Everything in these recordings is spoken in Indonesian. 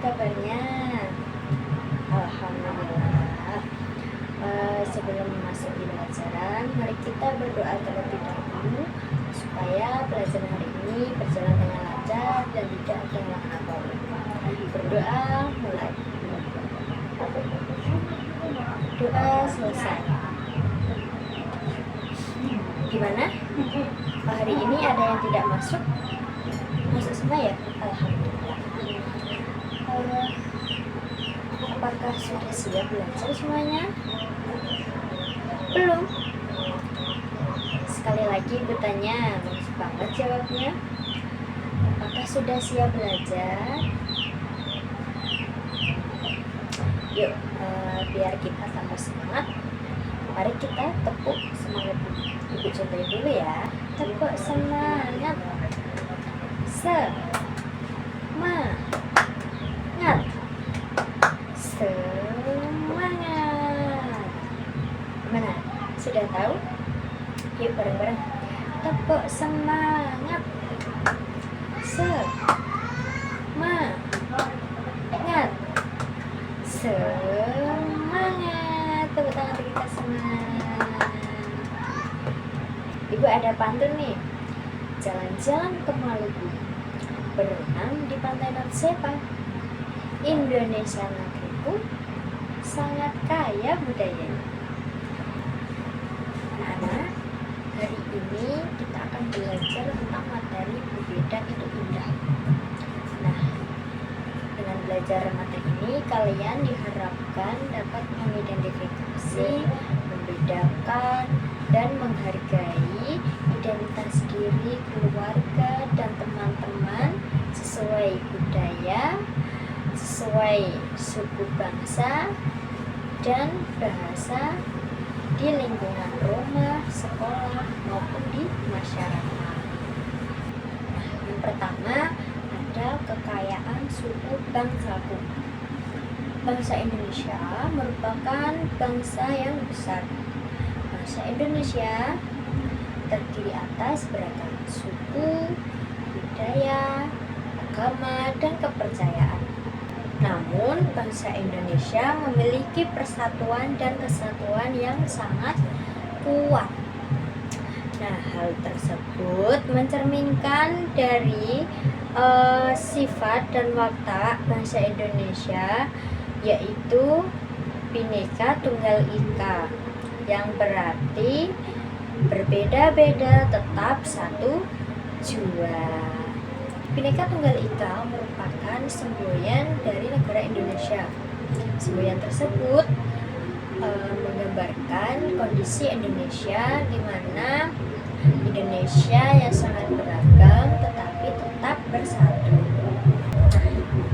kabarnya? Alhamdulillah. Sebelum memasuki pelajaran, mari kita berdoa terlebih dahulu supaya pelajaran hari ini berjalan dengan lancar dan tidak ada yang apapun. Berdoa mulai. Doa selesai. Gimana? Hari ini ada yang tidak masuk? Masuk semua ya? Alhamdulillah. Apakah sudah siap belajar semuanya? Belum? Sekali lagi bertanya, bagus banget jawabnya. Apakah sudah siap belajar? Yuk, biar kita tambah semangat, mari kita tepuk semangat Ibu contohin dulu ya. Tepuk semangat. Semangat. Semangat. Mana? Sudah tahu? Yuk bareng-bareng. Tepuk semangat. Semangat. Semangat. Tepuk tangan kita semangat. Ibu ada pantun nih. Jalan-jalan ke Maluku, berenang di pantai Natsepa. Indonesia negeriku sangat kaya budayanya. Anak-anak, hari ini kita akan belajar tentang materi berbeda itu indah. Nah, dengan belajar materi ini kalian diharapkan dapat mengidentifikasi, membedakan, dan menghargai identitas diri, keluarga, dan teman-teman sesuai budaya, sesuai suku bangsa, dan bahasa di lingkungan rumah, sekolah, maupun di masyarakat. Nah, yang pertama ada kekayaan suku bangsaku. Bangsa Indonesia merupakan bangsa yang besar. Bangsa Indonesia terdiri atas beragam suku, budaya, agama, dan kepercayaan. Namun, bangsa Indonesia memiliki persatuan dan kesatuan yang sangat kuat. Nah, hal tersebut mencerminkan dari sifat dan watak bangsa Indonesia, yaitu Bhinneka Tunggal Ika, yang berarti berbeda-beda tetap satu jua. Bhinneka Tunggal Ika merupakan semboyan dari negara Indonesia. Semboyan tersebut menggambarkan kondisi Indonesia di mana Indonesia yang sangat beragam tetapi tetap bersatu.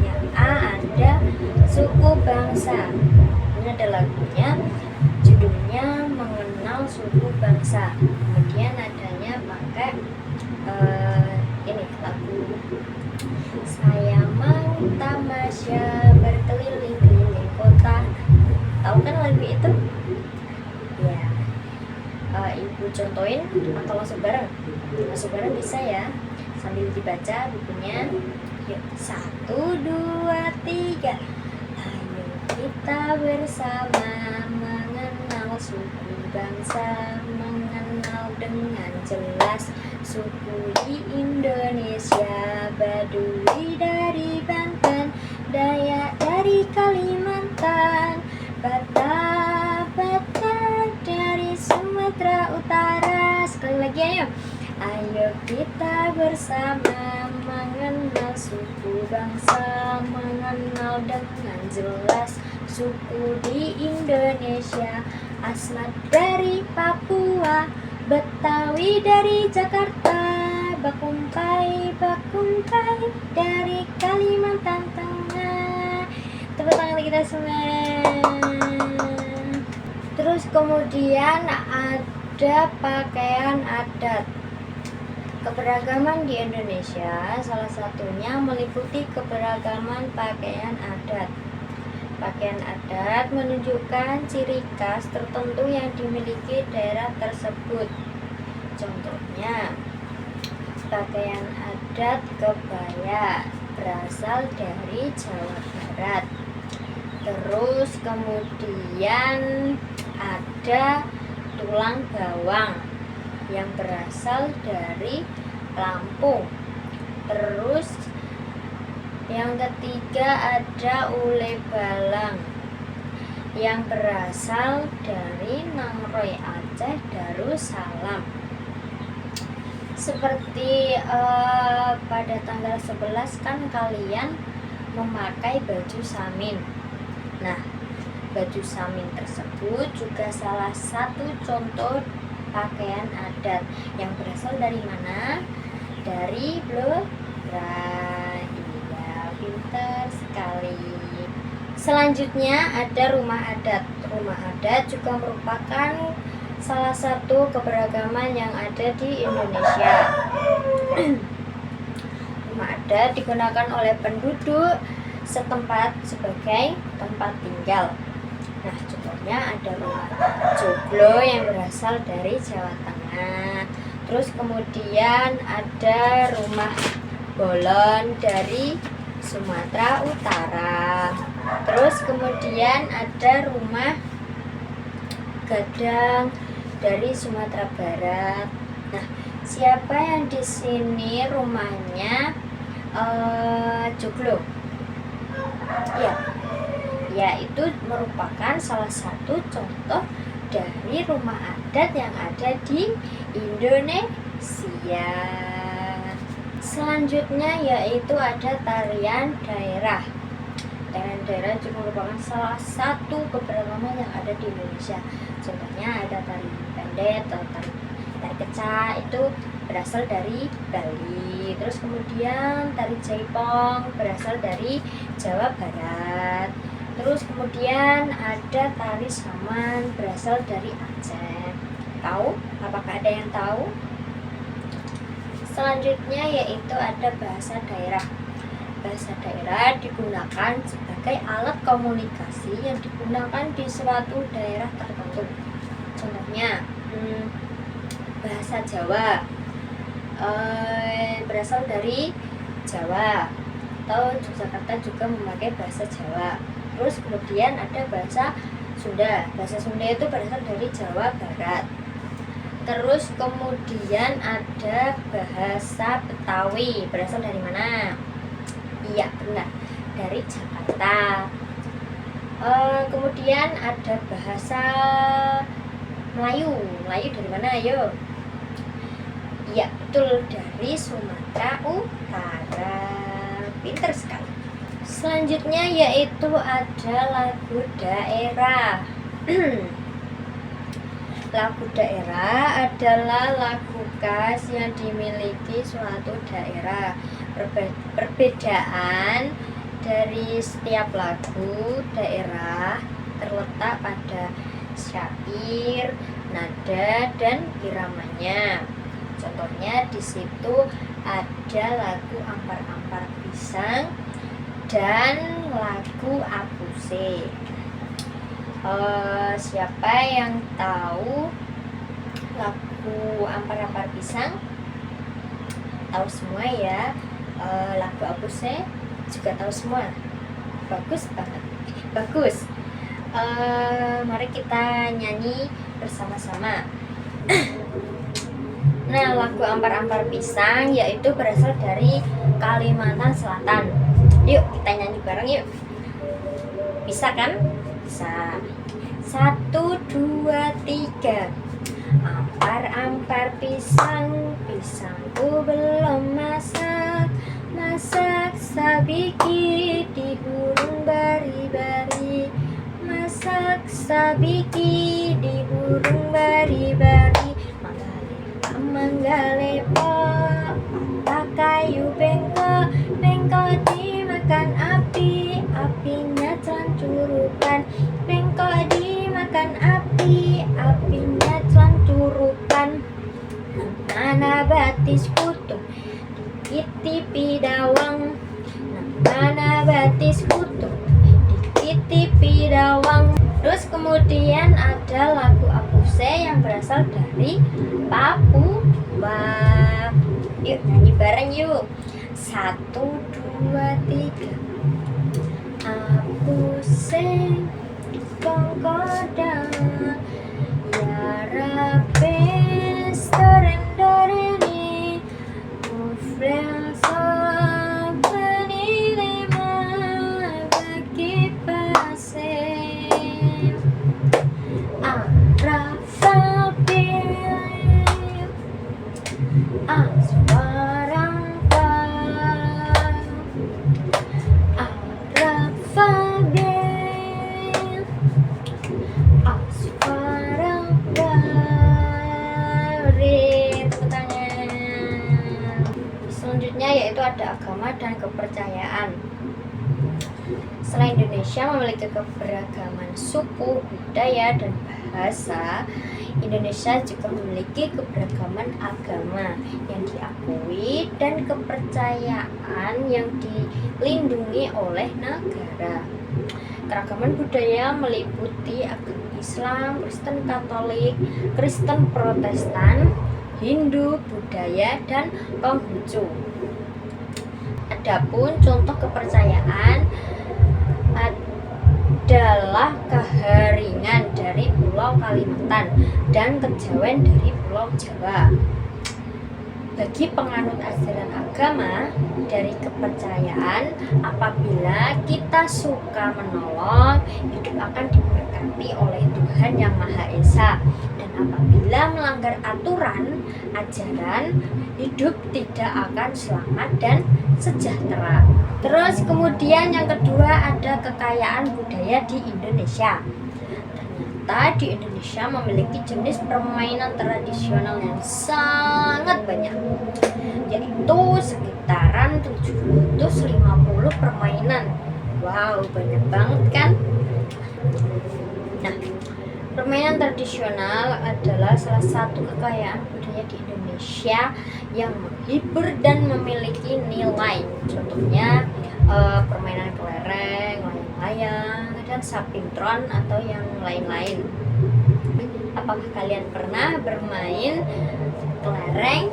Yang A ada suku bangsa. Ini ada lagunya, judulnya Mengenal Suku Bangsa. Kemudian adanya pakai ini lagu Saya Mau Tamasya Berkeliling-keliling Kota. Tahu kan lagu itu? Ya. Ibu contohin atau masuk bareng? Masuk bareng bisa ya, sambil dibaca bukunya. Yuk, 1, 2, 3. Ayo kita bersama mengenal suku bangsa, mengenal dengan jelas suku di Indonesia. Baduy dari Banten, Dayak dari Kalimantan, Batak dari Sumatera Utara. Sekali lagi ayo. Ayo kita bersama mengenal suku bangsa, mengenal dengan jelas suku di Indonesia. Asmat dari Papua, Betawi dari Jakarta, Bakumpai dari Kalimantan Tengah. Tepuk tangan kita semua. Terus kemudian ada pakaian adat. Keberagaman di Indonesia salah satunya meliputi keberagaman pakaian adat. Pakaian adat menunjukkan ciri khas tertentu yang dimiliki daerah tersebut. Contohnya, pakaian adat kebaya. berasal dari Jawa Barat. Terus kemudian ada tulang bawang yang berasal dari Lampung. Terus yang ketiga ada ule balang yang berasal dari Nangroy Aceh Darussalam. Seperti pada tanggal 11 kan kalian memakai baju samin. Nah, baju samin tersebut juga salah satu contoh pakaian adat yang berasal dari mana? Dari Blora. Iya, pintar sekali. Selanjutnya ada rumah adat. Rumah adat juga merupakan salah satu keberagaman yang ada di Indonesia. Rumah adat digunakan oleh penduduk setempat sebagai tempat tinggal. Nah, contohnya ada rumah joglo yang berasal dari Jawa Tengah. Terus kemudian ada rumah bolon dari Sumatera Utara. Terus kemudian ada rumah gadang dari Sumatera Barat. Nah, siapa yang di sini rumahnya joglo? Ya, itu merupakan salah satu contoh dari rumah adat yang ada di Indonesia. Selanjutnya yaitu ada tarian daerah. Tarian daerah juga merupakan salah satu keberagaman yang ada di Indonesia. Contohnya ada tari pendek atau tari kecak, itu berasal dari Bali. Terus kemudian tari jaipong berasal dari Jawa Barat. Terus kemudian ada tari saman berasal dari Aceh. Tahu? Apakah ada yang tahu? Selanjutnya yaitu ada bahasa daerah. Bahasa daerah digunakan sebagai alat komunikasi yang digunakan di suatu daerah tertentu. Contohnya, bahasa Jawa berasal dari Jawa, atau Yogyakarta juga memakai bahasa Jawa. Terus kemudian ada bahasa Sunda. Bahasa Sunda itu berasal dari Jawa Barat. Terus kemudian ada bahasa Betawi. Berasal dari mana? Iya, benar, dari Jakarta. Kemudian ada bahasa Melayu. Melayu dari mana? Ayo. Iya, betul, dari Sumatera Utara. Pinter sekali. Selanjutnya yaitu ada lagu daerah. Lagu daerah adalah lagu khas yang dimiliki suatu daerah. Perbedaan dari setiap lagu daerah terletak pada syair, nada, dan iramanya. Contohnya di situ ada lagu Ampar-Ampar Pisang dan lagu Apuse. Siapa yang tahu lagu Ampar-Ampar Pisang? Tahu semua ya. Lagu Apuse juga tahu semua. Bagus banget. Bagus. Mari kita nyanyi bersama-sama. Nah, lagu Ampar-Ampar Pisang yaitu berasal dari Kalimantan Selatan. Yuk kita nyanyi bareng yuk. Bisa kan? Bisa. 1, 2, 3. Ampar-ampar pisang, pisangku belum masak. Masak sabiki di burung bari-bari. Masak sabiki di burung bari-bari. Manggalepo, apa kayu bengko, bengko dimakan api, apinya celancurukan. Bengko dimakan api, apinya celancurukan. Mana batis kutub, dikit dawang. Mana batis kutub, dikit dawang. Terus kemudian ada lagu Apuse yang berasal dari Papua. Yuk nyanyi bareng yuk. Satu, dua, tiga. Aku sing kongkodan ya Rabbi storendoreni uflen sabeni lima bagi pasir Arafa bil aswarang Arafa bil aswarang selanjutnya yaitu ada agama dan kepercayaan. Selain Indonesia memiliki keberagaman suku, budaya, dan bahasa, Indonesia juga memiliki keberagaman agama yang diakui dan kepercayaan yang dilindungi oleh negara. Keragaman budaya meliputi agama Islam, Kristen Katolik, Kristen Protestan, Hindu, Buddha, dan Konghucu. Adapun contoh kepercayaan adalah keharingan dari Pulau Kalimantan dan kejawen dari Pulau Jawa. Bagi penganut ajaran agama dari kepercayaan, apabila kita suka menolong, hidup akan diberkati oleh Tuhan Yang Maha Esa. Dan apabila melanggar aturan ajaran, hidup tidak akan selamat dan sejahtera. Terus kemudian yang kedua ada kekayaan budaya di Indonesia. Ternyata di Indonesia memiliki jenis permainan tradisional yang sangat banyak, yaitu sekitaran 750 permainan. Wow, banyak banget kan? Nah, permainan tradisional adalah salah satu kekayaan budaya di Indonesia yang menghibur dan memiliki nilai. Contohnya permainan kelereng, layang-layang, dan sapintron atau yang lain-lain. Apakah kalian pernah bermain kelereng?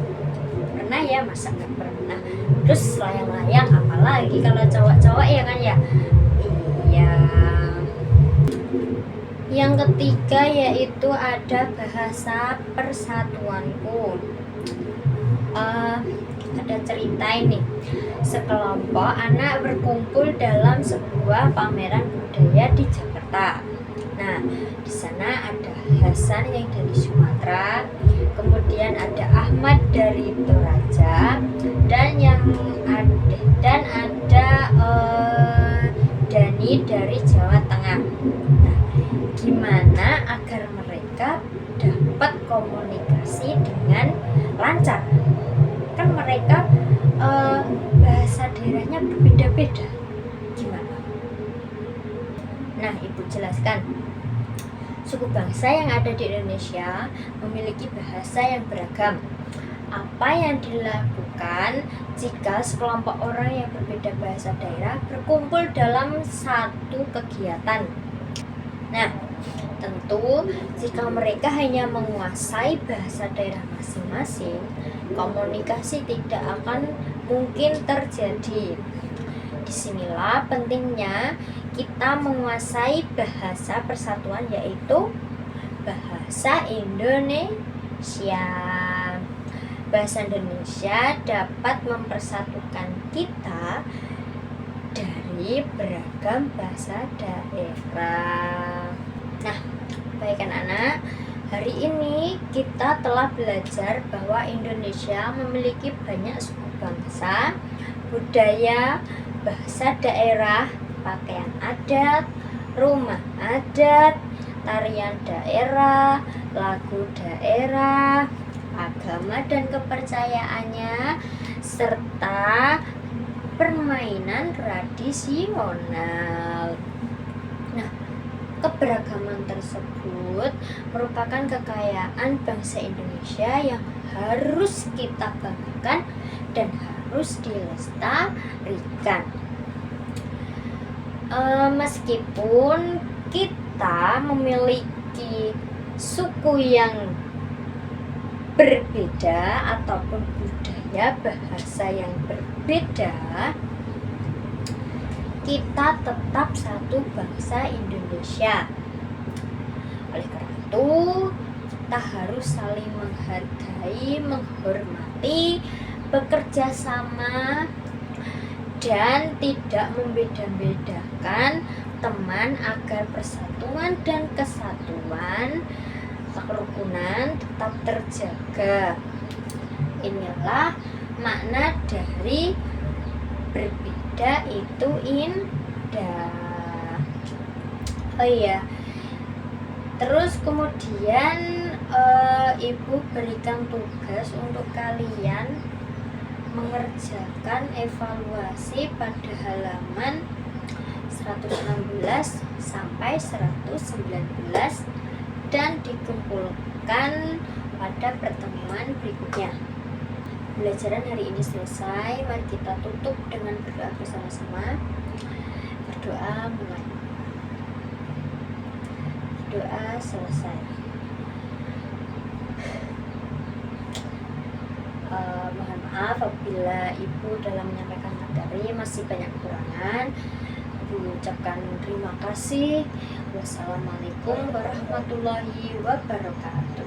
Pernah ya, masa nggak pernah? Terus layang-layang apalagi kalau cowok-cowok ya kan ya? Iya. Yang ketiga yaitu ada bahasa persatuanku. Ada cerita ini. Sekelompok anak berkumpul dalam sebuah pameran budaya di Jakarta. Nah, di sana ada Hasan yang dari Sumatera, kemudian ada Ahmad dari Toraja, dan ada Dani dari Jawa Tengah. Nah, gimana agar mereka dapat komunikasi dengan lancar? Kan mereka bahasa daerahnya berbeda-beda. Gimana? Nah, Ibu jelaskan. Suku bangsa yang ada di Indonesia memiliki bahasa yang beragam. Apa yang dilakukan jika sekelompok orang yang berbeda bahasa daerah berkumpul dalam satu kegiatan? Nah, tentu jika mereka hanya menguasai bahasa daerah masing-masing, komunikasi tidak akan mungkin terjadi. Disinilah pentingnya kita menguasai bahasa persatuan, yaitu bahasa Indonesia. Bahasa Indonesia dapat mempersatukan kita dari beragam bahasa daerah. Nah, baik anak-anak, hari ini kita telah belajar bahwa Indonesia memiliki banyak suku bangsa, budaya, bahasa daerah, pakaian adat, rumah adat, tarian daerah, lagu daerah, agama dan kepercayaannya, serta permainan tradisional. Nah, keberagaman tersebut merupakan kekayaan bangsa Indonesia yang harus kita banggakan dan harus dilestarikan. Meskipun kita memiliki suku yang berbeda ataupun budaya bahasa yang berbeda, berbeda, kita tetap satu bangsa Indonesia. Oleh karena itu, kita harus saling menghargai, menghormati, bekerja sama, dan tidak membeda-bedakan teman agar persatuan dan kesatuan kerukunan tetap terjaga. Inilah makna dari berbeda itu indah. Oh iya, terus kemudian ibu berikan tugas untuk kalian mengerjakan evaluasi pada halaman 116 sampai 119 dan dikumpulkan pada pertemuan berikutnya. Pembelajaran hari ini selesai. Mari kita tutup dengan berdoa bersama-sama. Berdoa mulai. Doa selesai. Mohon maaf apabila ibu dalam menyampaikan materi masih banyak kekurangan. Ibu ucapkan terima kasih. Wassalamualaikum warahmatullahi wabarakatuh.